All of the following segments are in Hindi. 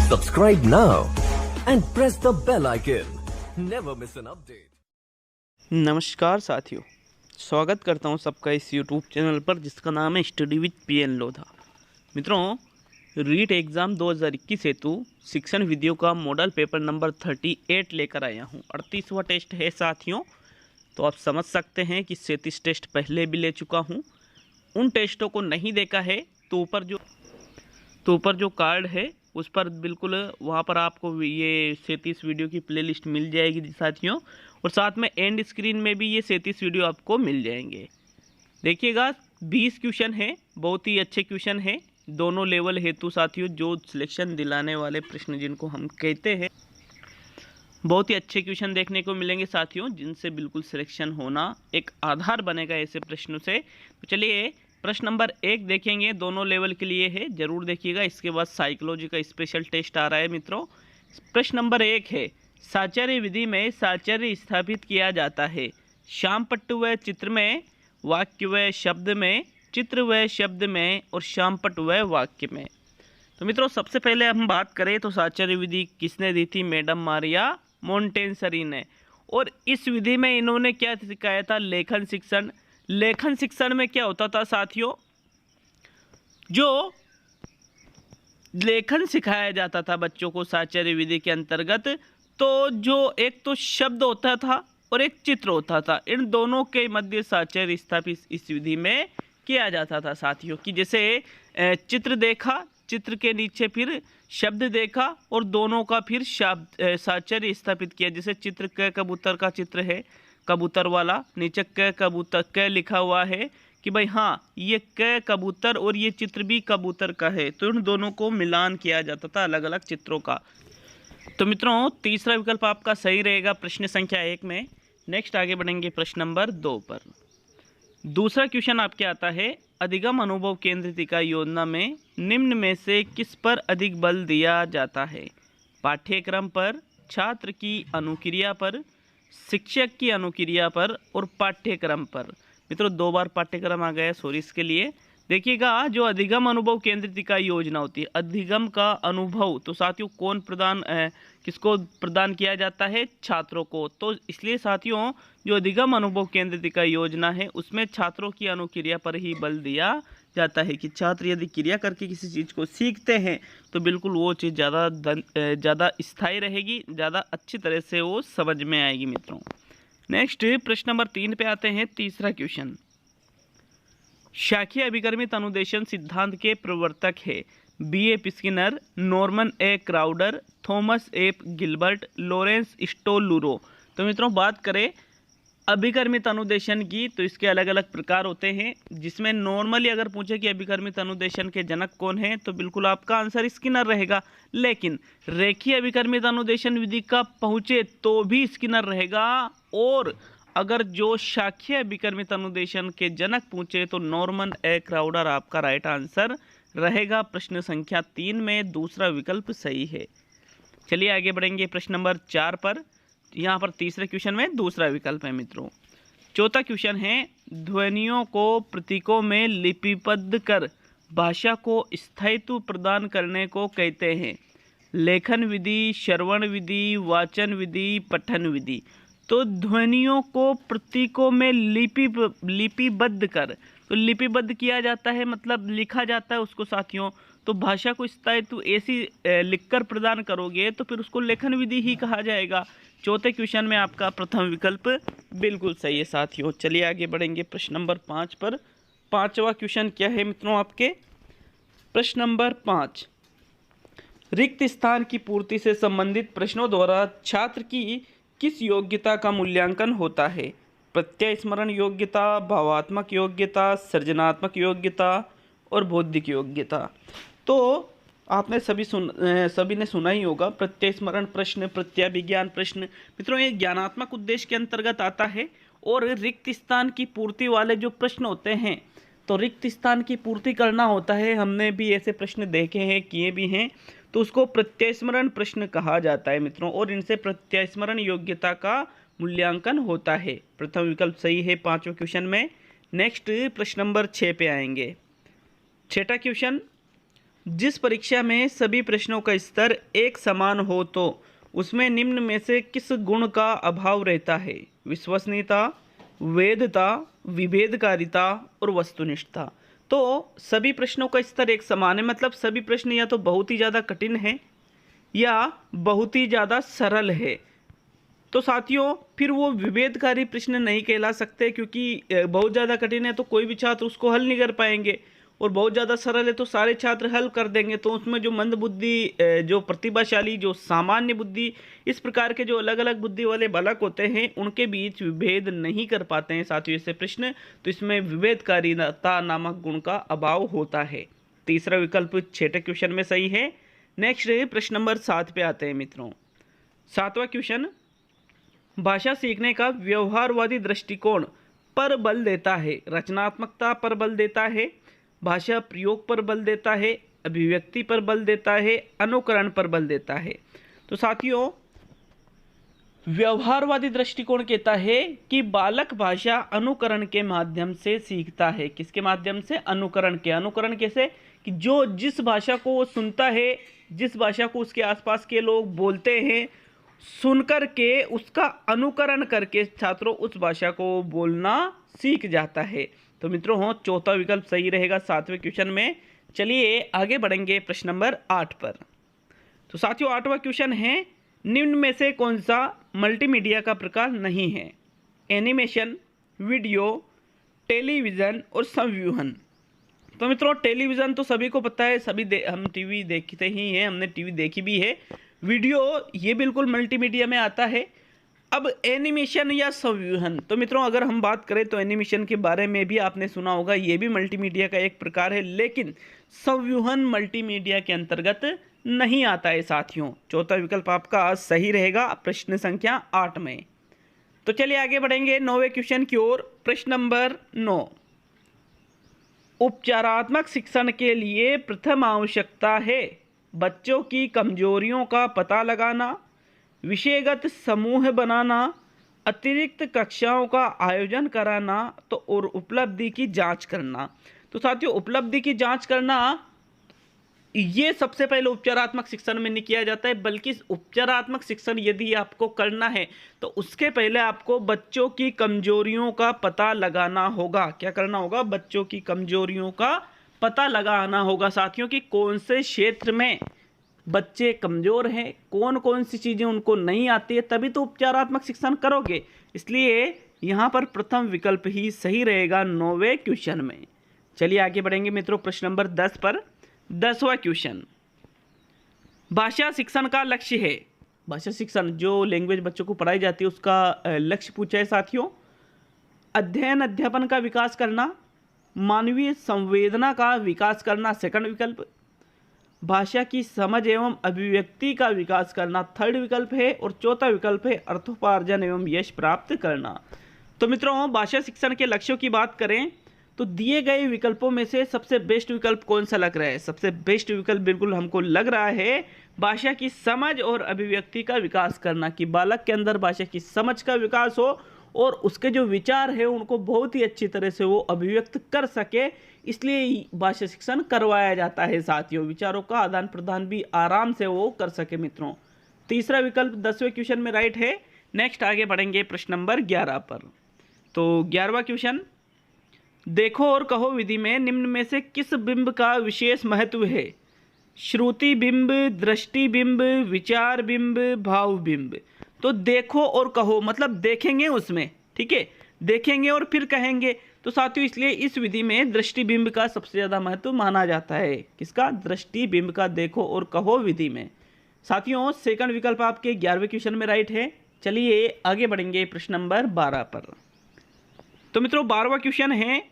Subscribe now and press the bell icon. Never miss an update. नमस्कार साथियों, स्वागत करता हूं सबका इस YouTube चैनल पर जिसका नाम है स्टडी विद पीएन लोधा। मित्रों, रीट एग्ज़ाम 2021 हेतु शिक्षण वीडियो का मॉडल पेपर नंबर 38 लेकर आया हूं। 38वां टेस्ट है साथियों। तो आप समझ सकते हैं कि 37 टेस्ट पहले भी ले चुका हूं। उन टेस्टों को नहीं देखा है तो ऊपर जो कार्ड है उस पर बिल्कुल वहाँ पर आपको ये 37 वीडियो की प्लेलिस्ट मिल जाएगी साथियों। और साथ में एंड स्क्रीन में भी ये 37 वीडियो आपको मिल जाएंगे। देखिएगा, 20 क्वेश्चन है, बहुत ही अच्छे क्वेश्चन है दोनों लेवल हेतु साथियों। जो सिलेक्शन दिलाने वाले प्रश्न जिनको हम कहते हैं, बहुत ही अच्छे क्वेश्चन देखने को मिलेंगे साथियों, जिनसे बिल्कुल सिलेक्शन होना एक आधार बनेगा ऐसे प्रश्नों से। तो चलिए प्रश्न नंबर 1 देखेंगे, दोनों लेवल के लिए है, जरूर देखिएगा। इसके बाद साइकोलॉजी का स्पेशल टेस्ट आ रहा है मित्रों। प्रश्न नंबर 1 है, साचार्य विधि में साचार्य स्थापित किया जाता है। श्याम पट्टू व चित्र में, वाक्य व शब्द में, चित्र व शब्द में और श्याम पट्टू व वाक्य में। तो मित्रों, सबसे पहले हम बात करें तो साचार्य विधि किसने दी थी? मैडम मारिया मोंटेसरी ने। और इस विधि में इन्होंने क्या सिखाया था? लेखन शिक्षण। लेखन शिक्षण में क्या होता था साथियों? जो लेखन सिखाया जाता था बच्चों को साचार्य विधि के अंतर्गत, तो जो एक तो शब्द होता था और एक चित्र होता था, इन दोनों के मध्य साचार्य स्थापित इस विधि में किया जाता था साथियों। कि जैसे चित्र देखा, चित्र के नीचे फिर शब्द देखा और दोनों का फिर शब्द साचार्य स्थापित किया। जैसे चित्र क कबूतर का चित्र है, कबूतर वाला, नीचे क कबूतर क लिखा हुआ है कि भाई हाँ ये क कबूतर और ये चित्र भी कबूतर का है, तो इन दोनों को मिलान किया जाता था अलग अलग चित्रों का। तो मित्रों, तीसरा विकल्प आपका सही रहेगा प्रश्न संख्या 1 में। नेक्स्ट आगे बढ़ेंगे प्रश्न नंबर 2 पर। दूसरा क्वेश्चन आपके आता है, अधिगम अनुभव केंद्रित इकाई योजना में निम्न में से किस पर अधिक बल दिया जाता है? पाठ्यक्रम पर, छात्र की अनुक्रिया पर, शिक्षक की अनुक्रिया पर और पाठ्यक्रम पर। मित्रों, 2 बार पाठ्यक्रम आ गया, सॉरी इसके लिए। देखिएगा, जो अधिगम अनुभव केंद्रित इकाई योजना होती है, अधिगम का अनुभव तो साथियों कौन किसको प्रदान किया जाता है? छात्रों को। तो इसलिए साथियों जो अधिगम अनुभव केंद्रित इकाई योजना है उसमें छात्रों की अनुक्रिया पर ही बल दिया जाता है। कि छात्र यदि क्रिया करके किसी चीज़ को सीखते हैं तो बिल्कुल वो चीज़ ज़्यादा स्थायी रहेगी, ज़्यादा अच्छी तरह से वो समझ में आएगी मित्रों। नेक्स्ट प्रश्न नंबर 3 पे आते हैं। तीसरा क्वेश्चन, शाखीय अभिकर्मित अनुदेशन सिद्धांत के प्रवर्तक है B.A. Skinner, Norman A Crowder, Thomas F Gilbert, Lawrence Stolurow. तो मित्रों, बात करें अभिकर्मित अनुदेशन की तो इसके अलग अलग प्रकार होते हैं, जिसमें नॉर्मली अगर पूछे कि अभिकर्मित अनुदेशन के जनक कौन है तो बिल्कुल आपका आंसर स्किनर रहेगा। लेकिन रेखीय अभिकर्मित अनुदेशन विधि का पहुँचे तो भी स्किनर रहेगा। और अगर जो शाखीय अभिकर्मित अनुदेशन के जनक पूछे तो नॉर्मन ए क्राउडर आपका राइट आंसर रहेगा। प्रश्न संख्या 3 में दूसरा विकल्प सही है। चलिए आगे बढ़ेंगे प्रश्न नंबर 4 पर। यहाँ पर तीसरे क्वेश्चन में दूसरा विकल्प है मित्रों। चौथा क्वेश्चन है, ध्वनियों को प्रतीकों में लिपिबद्ध कर भाषा को स्थायित्व प्रदान करने को कहते हैं। लेखन विधि, श्रवण विधि, वाचन विधि, पठन विधि। तो ध्वनियों को प्रतीकों में लिपिबद्ध कर, तो लिपिबद्ध किया जाता है मतलब लिखा जाता है उसको साथियों। तो भाषा को स्थायित्व ऐसी लिखकर प्रदान करोगे तो फिर उसको लेखन विधि ही कहा जाएगा। चौथे क्वेश्चन में आपका प्रथम विकल्प बिल्कुल सही है साथियों। चलिए आगे बढ़ेंगे प्रश्न नंबर 5 पर। 5वां क्वेश्चन क्या है मित्रों आपके? प्रश्न नंबर 5, रिक्त स्थान की पूर्ति से संबंधित प्रश्नों द्वारा छात्र की किस योग्यता का मूल्यांकन होता है? प्रत्यय स्मरण योग्यता, भावात्मक योग्यता, सृजनात्मक योग्यता और बौद्धिक योग्यता। तो आपने सभी ने सुना ही होगा प्रत्यय स्मरण प्रश्न, प्रत्यय विज्ञान प्रश्न। मित्रों, ये ज्ञानात्मक उद्देश्य के अंतर्गत आता है। और रिक्त स्थान की पूर्ति वाले जो प्रश्न होते हैं, तो रिक्त स्थान की पूर्ति करना होता है। हमने भी ऐसे प्रश्न देखे हैं, किए भी हैं, तो उसको प्रत्यय स्मरण प्रश्न कहा जाता है मित्रों। और इनसे प्रत्यय स्मरण योग्यता का मूल्यांकन होता है। प्रथम विकल्प सही है 5वें क्वेश्चन में। नेक्स्ट प्रश्न नंबर 6 पे आएंगे। छठा क्वेश्चन, जिस परीक्षा में सभी प्रश्नों का स्तर एक समान हो तो उसमें निम्न में से किस गुण का अभाव रहता है? विश्वसनीयता, वैधता, विभेदकारिता और वस्तुनिष्ठता। तो सभी प्रश्नों का स्तर एक समान है, मतलब सभी प्रश्न या तो बहुत ही ज़्यादा कठिन है या बहुत ही ज़्यादा सरल है। तो साथियों फिर वो विभेदकारी प्रश्न नहीं कहला सकते, क्योंकि बहुत ज़्यादा कठिन है तो कोई भी छात्र उसको हल नहीं कर पाएंगे, और बहुत ज़्यादा सरल है तो सारे छात्र हल कर देंगे। तो उसमें जो मंद बुद्धि, जो प्रतिभाशाली, जो सामान्य बुद्धि, इस प्रकार के जो अलग अलग बुद्धि वाले बालक होते हैं उनके बीच विभेद नहीं कर पाते हैं साथियों ऐसे प्रश्न। तो इसमें विभेदकारिता नामक गुण का अभाव होता है। तीसरा विकल्प 6 क्वेश्चन में सही है। नेक्स्ट प्रश्न नंबर 7 पे आते हैं मित्रों। 7वां क्वेश्चन, भाषा सीखने का व्यवहारवादी दृष्टिकोण पर बल देता है, रचनात्मकता पर बल देता है, भाषा प्रयोग पर बल देता है, अभिव्यक्ति पर बल देता है, अनुकरण पर बल देता है। तो साथियों व्यवहारवादी दृष्टिकोण कहता है कि बालक भाषा अनुकरण के माध्यम से सीखता है। किसके माध्यम से? अनुकरण के। अनुकरण कैसे? कि जो जिस भाषा को वो सुनता है, जिस भाषा को उसके आसपास के लोग बोलते हैं, सुनकर के उसका अनुकरण करके छात्रों उस भाषा को बोलना सीख जाता है। तो मित्रों हो चौथा विकल्प सही रहेगा 7वें क्वेश्चन में। चलिए आगे बढ़ेंगे प्रश्न नंबर 8 पर। तो साथियों 8वां क्वेश्चन है, निम्न में से कौन सा मल्टीमीडिया का प्रकार नहीं है? एनिमेशन, वीडियो, टेलीविज़न और संव्यूहन। तो मित्रों टेलीविज़न तो सभी को पता है, हम टीवी देखते ही हैं, हमने टीवी देखी भी है। वीडियो ये बिल्कुल मल्टीमीडिया में आता है। अब एनिमेशन या संव्यूहन, तो मित्रों अगर हम बात करें तो एनिमेशन के बारे में भी आपने सुना होगा, ये भी मल्टीमीडिया का एक प्रकार है, लेकिन संव्यूहन मल्टीमीडिया के अंतर्गत नहीं आता है साथियों। चौथा विकल्प आपका सही रहेगा प्रश्न संख्या 8 में। तो चलिए आगे बढ़ेंगे 9वें क्वेश्चन की ओर। प्रश्न नंबर 9, उपचारात्मक शिक्षण के लिए प्रथम आवश्यकता है बच्चों की कमजोरियों का पता लगाना, विषयगत समूह बनाना, अतिरिक्त कक्षाओं का आयोजन कराना, तो और उपलब्धि की जांच करना। तो साथियों उपलब्धि की जांच करना ये सबसे पहले उपचारात्मक शिक्षण में नहीं किया जाता है, बल्कि उपचारात्मक शिक्षण यदि आपको करना है तो उसके पहले आपको बच्चों की कमजोरियों का पता लगाना होगा। क्या करना होगा? बच्चों की कमजोरियों का पता लगाना होगा साथियों, कि कौन से क्षेत्र में बच्चे कमज़ोर हैं, कौन कौन सी चीज़ें उनको नहीं आती है, तभी तो उपचारात्मक शिक्षण करोगे। इसलिए यहाँ पर प्रथम विकल्प ही सही रहेगा 9वें क्वेश्चन में। चलिए आगे बढ़ेंगे मित्रों प्रश्न नंबर 10 पर। 10वां क्वेश्चन, भाषा शिक्षण का लक्ष्य है। भाषा शिक्षण जो लैंग्वेज बच्चों को पढ़ाई जाती है उसका लक्ष्य पूछा है साथियों। अध्ययन अध्यापन का विकास करना, मानवीय संवेदना का विकास करना, सेकंड विकल्प। भाषा की समझ एवं अभिव्यक्ति का विकास करना, थर्ड विकल्प है। और चौथा विकल्प है अर्थोपार्जन एवं यश प्राप्त करना। तो मित्रों भाषा शिक्षण के लक्ष्यों की बात करें तो दिए गए विकल्पों में से सबसे बेस्ट विकल्प कौन सा लग रहा है? सबसे बेस्ट विकल्प बिल्कुल हमको लग रहा है भाषा की समझ और अभिव्यक्ति का विकास करना, कि बालक के अंदर भाषा की समझ का विकास हो और उसके जो विचार है उनको बहुत ही अच्छी तरह से वो अभिव्यक्त कर सके, इसलिए भाषा शिक्षण करवाया जाता है साथियों। विचारों का आदान प्रदान भी आराम से वो कर सके मित्रों। तीसरा विकल्प 10वें क्वेश्चन में राइट है। नेक्स्ट आगे बढ़ेंगे प्रश्न नंबर 11 पर। तो 11वां क्वेश्चन, देखो और कहो विधि में निम्न में से किस बिंब का विशेष महत्व है? श्रुति बिंब, दृष्टि बिंब, विचार बिंब, भाव बिंब। तो देखो और कहो मतलब देखेंगे उसमें, ठीक है, देखेंगे और फिर कहेंगे। तो साथियों इसलिए इस विधि में दृष्टि बिंब का सबसे ज़्यादा महत्व माना जाता है। किसका? दृष्टि बिंब का देखो और कहो विधि में। साथियों सेकंड विकल्प आपके 11वें क्वेश्चन में राइट है। चलिए आगे बढ़ेंगे प्रश्न नंबर 12 पर। तो मित्रों 12वां क्वेश्चन है,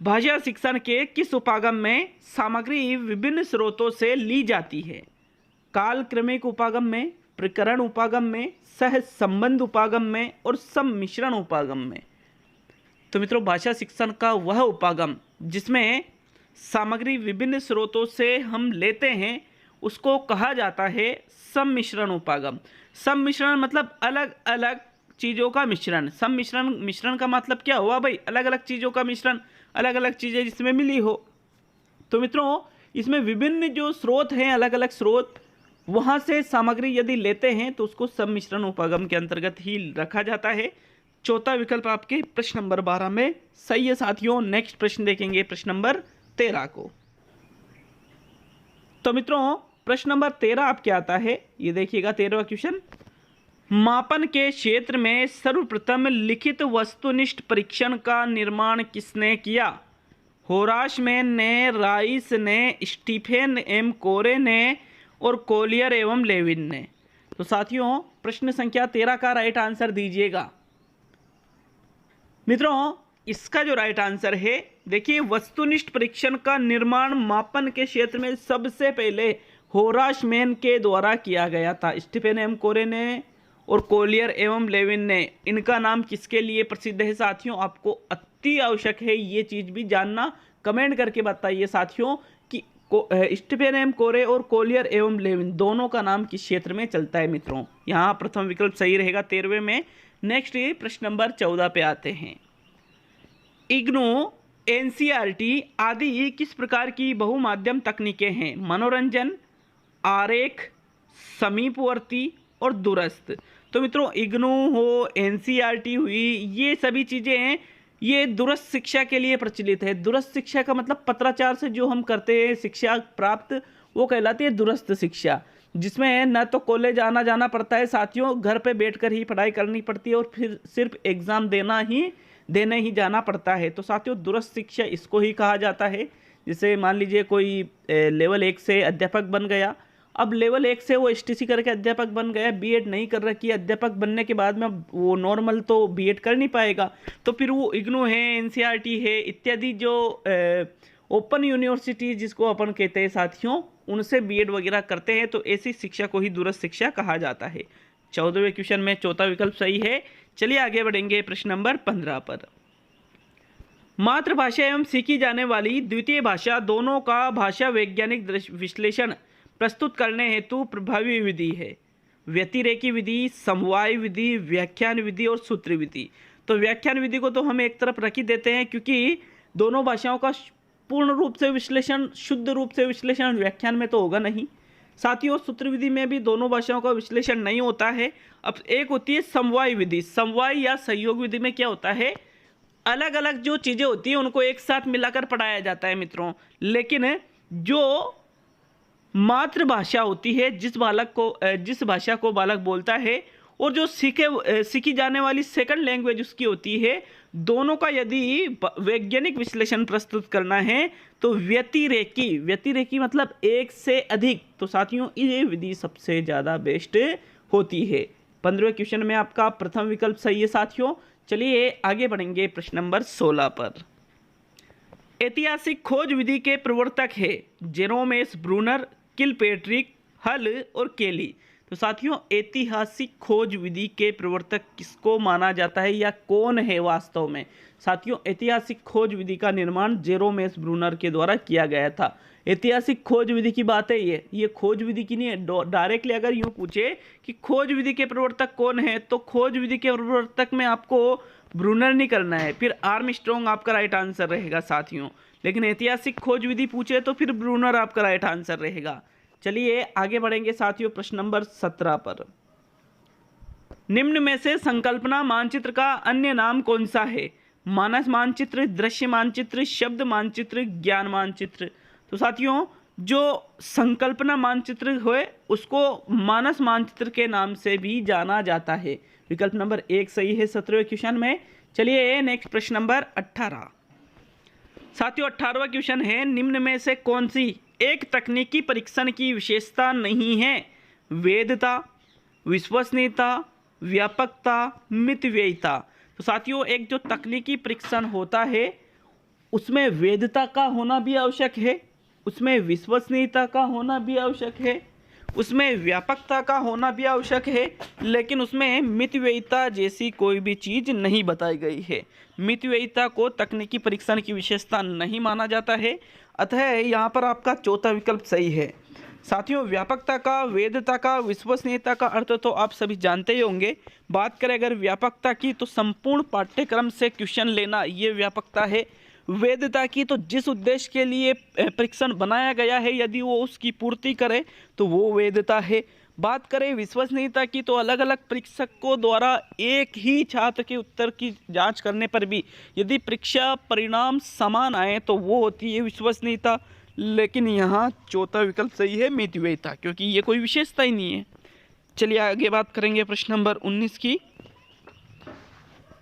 भाषा शिक्षण के किस उपागम में सामग्री विभिन्न स्रोतों से ली जाती है? काल क्रमिक उपागम में, प्रकरण उपागम में, सह संबंध उपागम में और सम्मिश्रण उपागम में। तो मित्रों भाषा शिक्षण का वह उपागम जिसमें सामग्री विभिन्न स्रोतों से हम लेते हैं उसको कहा जाता है सम्मिश्रण उपागम। सम्मिश्रण मतलब अलग अलग चीज़ों का मिश्रण। मिश्रण का मतलब क्या हुआ भाई? अलग अलग चीज़ों का मिश्रण, अलग अलग चीज़ें जिसमें मिली हो। तो मित्रों इसमें विभिन्न जो स्रोत हैं, अलग अलग स्रोत, वहाँ से सामग्री यदि लेते हैं तो उसको सम्मिश्रण उपागम के अंतर्गत ही रखा जाता है। चौथा विकल्प आपके प्रश्न नंबर 12 में सही है साथियों। नेक्स्ट प्रश्न देखेंगे प्रश्न नंबर 13 को। तो मित्रों प्रश्न नंबर 13 आपके आता है, ये देखिएगा 13वां क्वेश्चन। मापन के क्षेत्र में सर्वप्रथम लिखित वस्तुनिष्ठ परीक्षण का निर्माण किसने किया? होराशमैन ने, राइस ने, स्टीफेन एम कोरे ने और कोलियर एवं लेविन ने। तो साथियों प्रश्न संख्या 13 का राइट आंसर दीजिएगा। मित्रों इसका जो राइट आंसर है, देखिए वस्तुनिष्ठ परीक्षण का निर्माण मापन के क्षेत्र में सबसे पहले होराशमैन के द्वारा किया गया था। स्टीफेन एम कोरे ने और कोलियर एवं लेविन ने, इनका नाम किसके लिए प्रसिद्ध है साथियों? आपको अति आवश्यक है ये चीज भी जानना। कमेंट करके बताइए साथियों कि स्टीफेन एम कोरे और कोलियर एवं लेविन दोनों का नाम किस क्षेत्र में चलता है मित्रों? यहाँ प्रथम विकल्प सही रहेगा 13वें में। नेक्स्ट प्रश्न नंबर 14 पे आते हैं। इग्नू, एनसीईआरटी आदि किस प्रकार की बहुमाध्यम तकनीकें हैं? मनोरंजन, आरेख, समीपवर्ती और दूरस्थ। तो मित्रों इग्नू हो, एनसीईआरटी हुई, ये सभी चीज़ें ये दूरस्थ शिक्षा के लिए प्रचलित है। दूरस्थ शिक्षा का मतलब पत्राचार से जो हम करते हैं शिक्षा प्राप्त, वो कहलाती है दूरस्थ शिक्षा, जिसमें न तो कॉलेज आना जाना पड़ता है साथियों, घर पे बैठकर ही पढ़ाई करनी पड़ती है और फिर सिर्फ एग्ज़ाम देने ही जाना पड़ता है। तो साथियों दूरस्थ शिक्षा इसको ही कहा जाता है। जैसे मान लीजिए कोई लेवल 1 से अध्यापक बन गया, अब लेवल 1 से वो एसटीसी करके अध्यापक बन गया, बीएड नहीं कर रखी है, अध्यापक बनने के बाद में वो नॉर्मल तो बीएड कर नहीं पाएगा, तो फिर वो इग्नू है, एनसीईआरटी है इत्यादि जो ओपन यूनिवर्सिटी जिसको अपन कहते हैं साथियों, उनसे बीएड वगैरह करते हैं, तो ऐसी शिक्षा को ही दूरस्थ शिक्षा कहा जाता है। 14वें क्वेश्चन में चौथा विकल्प सही है। चलिए आगे बढ़ेंगे प्रश्न नंबर 15 पर। मातृभाषा एवं सीखी जाने वाली द्वितीय भाषा दोनों का भाषा वैज्ञानिक विश्लेषण प्रस्तुत करने हेतु प्रभावी विधि है। व्यतिरेकी विधि, समवाय विधि, व्याख्यान विधि और सूत्र विधि। तो व्याख्यान विधि को तो हम एक तरफ रख ही देते हैं, क्योंकि दोनों भाषाओं का पूर्ण रूप से विश्लेषण, शुद्ध रूप से विश्लेषण व्याख्यान में तो होगा नहीं। साथियों सूत्र विधि में भी दोनों भाषाओं का विश्लेषण नहीं होता है। अब एक होती है समवाय विधि। समवाय या सहयोग विधि में क्या होता है, अलग अलग जो चीज़ें होती हैं उनको एक साथ मिलाकर पढ़ाया जाता है मित्रों। लेकिन जो मातृभाषा होती है, जिस भाषा को बालक बोलता है, और जो सीखी जाने वाली सेकंड लैंग्वेज उसकी होती है, दोनों का यदि वैज्ञानिक विश्लेषण प्रस्तुत करना है तो व्यतिरेकी मतलब एक से अधिक, तो साथियों ये विधि सबसे ज़्यादा बेस्ट होती है। 15वें क्वेश्चन में आपका प्रथम विकल्प सही है साथियों। चलिए आगे बढ़ेंगे प्रश्न नंबर 16 पर। ऐतिहासिक खोज विधि के प्रवर्तक है जेरोम एस ब्रूनर, किलपेट्रिक, हल और केली। तो साथियों ऐतिहासिक खोज विधि के प्रवर्तक किसको माना जाता है या कौन है वास्तव में? साथियों ऐतिहासिक खोज विधि का निर्माण जेरोम एस ब्रूनर के द्वारा किया गया था। ऐतिहासिक खोज विधि की बात है ये खोज विधि की नहीं है। डायरेक्टली अगर यूँ पूछे कि खोज विधि के प्रवर्तक कौन है, तो खोज विधि के प्रवर्तक में आपको ब्रूनर नहीं करना है, फिर आर्मस्ट्रॉन्ग आपका राइट आंसर रहेगा साथियों। लेकिन ऐतिहासिक खोज विधि पूछे तो फिर ब्रूनर आपका राइट आंसर रहेगा। चलिए आगे बढ़ेंगे साथियों प्रश्न नंबर 17 पर। निम्न में से संकल्पना मानचित्र का अन्य नाम कौन सा है? मानस मानचित्र, दृश्य मानचित्र, शब्द मानचित्र, ज्ञान मानचित्र। तो साथियों जो संकल्पना मानचित्र है उसको मानस मानचित्र के नाम से भी जाना जाता है। विकल्प नंबर 1 सही है 17वें क्वेश्चन में। चलिए नेक्स्ट प्रश्न नंबर 18। साथियों 18वां क्वेश्चन है, निम्न में से कौन सी एक तकनीकी परीक्षण की विशेषता नहीं है? वैधता, विश्वसनीयता, व्यापकता, मितव्ययिता। तो साथियों एक जो तकनीकी परीक्षण होता है उसमें वैधता का होना भी आवश्यक है, उसमें विश्वसनीयता का होना भी आवश्यक है, उसमें व्यापकता का होना भी आवश्यक है, लेकिन उसमें मितव्ययिता जैसी कोई भी चीज़ नहीं बताई गई है। मितव्ययिता को तकनीकी परीक्षण की विशेषता नहीं माना जाता है, अतः यहाँ पर आपका चौथा विकल्प सही है। साथियों व्यापकता का, वैधता का, विश्वसनीयता का अर्थ तो आप सभी जानते ही होंगे। बात करें अगर व्यापकता की तो संपूर्ण पाठ्यक्रम से क्वेश्चन लेना ये व्यापकता है। वैधता की, तो जिस उद्देश्य के लिए परीक्षण बनाया गया है यदि वो उसकी पूर्ति करे तो वो वैधता है। बात करें विश्वसनीयता की, तो अलग अलग परीक्षकों द्वारा एक ही छात्र के उत्तर की जांच करने पर भी यदि परीक्षा परिणाम समान आए तो वो होती है विश्वसनीयता। लेकिन यहाँ चौथा विकल्प सही है, मितव्ययिता, क्योंकि ये कोई विशेषता ही नहीं है। चलिए आगे बात करेंगे प्रश्न नंबर 19 की।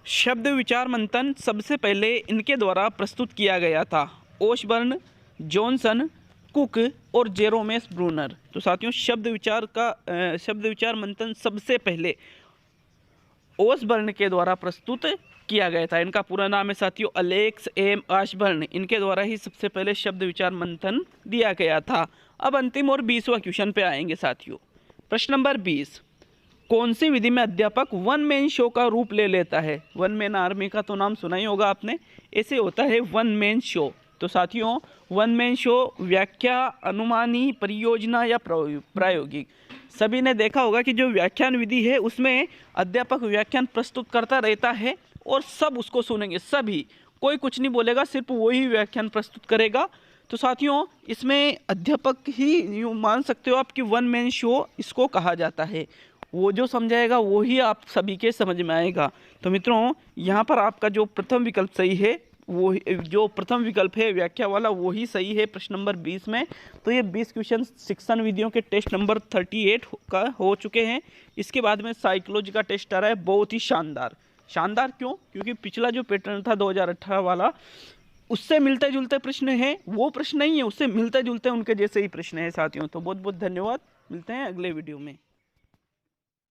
शब्द विचार मंथन सबसे पहले इनके द्वारा प्रस्तुत किया गया था, ओशबर्न, जॉनसन, कुक और जेरोमेस ब्रूनर। तो साथियों शब्द विचार मंथन सबसे पहले ओशबर्न के द्वारा प्रस्तुत किया गया था। इनका पूरा नाम है साथियों अलेक्स एम ऑशबर्न। इनके द्वारा ही सबसे पहले शब्द विचार मंथन दिया गया था। अब अंतिम और 20वां क्वेश्चन पे आएंगे साथियों। प्रश्न नंबर 20, कौन सी विधि में अध्यापक वन मैन शो का रूप ले लेता है? वन मैन आर्मी का तो नाम सुना ही होगा आपने, ऐसे होता है वन मैन शो। तो साथियों वन मैन शो व्याख्या, अनुमानी, परियोजना या प्रायोगिक, सभी ने देखा होगा कि जो व्याख्यान विधि है उसमें अध्यापक व्याख्यान प्रस्तुत करता रहता है और सब उसको सुनेंगे, सभी, कोई कुछ नहीं बोलेगा, सिर्फ वही व्याख्यान प्रस्तुत करेगा। तो साथियों इसमें अध्यापक ही यूँ मान सकते हो आप कि वन मैन शो इसको कहा जाता है। वो जो समझाएगा वो ही आप सभी के समझ में आएगा। तो मित्रों यहाँ पर आपका जो प्रथम विकल्प सही है, वो जो प्रथम विकल्प है व्याख्या वाला, वो ही सही है प्रश्न नंबर 20 में। तो ये 20 क्वेश्चन शिक्षण विधियों के टेस्ट नंबर 38 का हो चुके हैं। इसके बाद में साइकोलॉजी का टेस्ट आ रहा है, बहुत ही शानदार। शानदार क्यों? क्योंकि पिछला जो पैटर्न था 2018 वाला, उससे मिलते जुलते प्रश्न है, वो प्रश्न नहीं है, उससे मिलते जुलते उनके जैसे ही प्रश्न है साथियों। तो बहुत बहुत धन्यवाद, मिलते हैं अगले वीडियो में।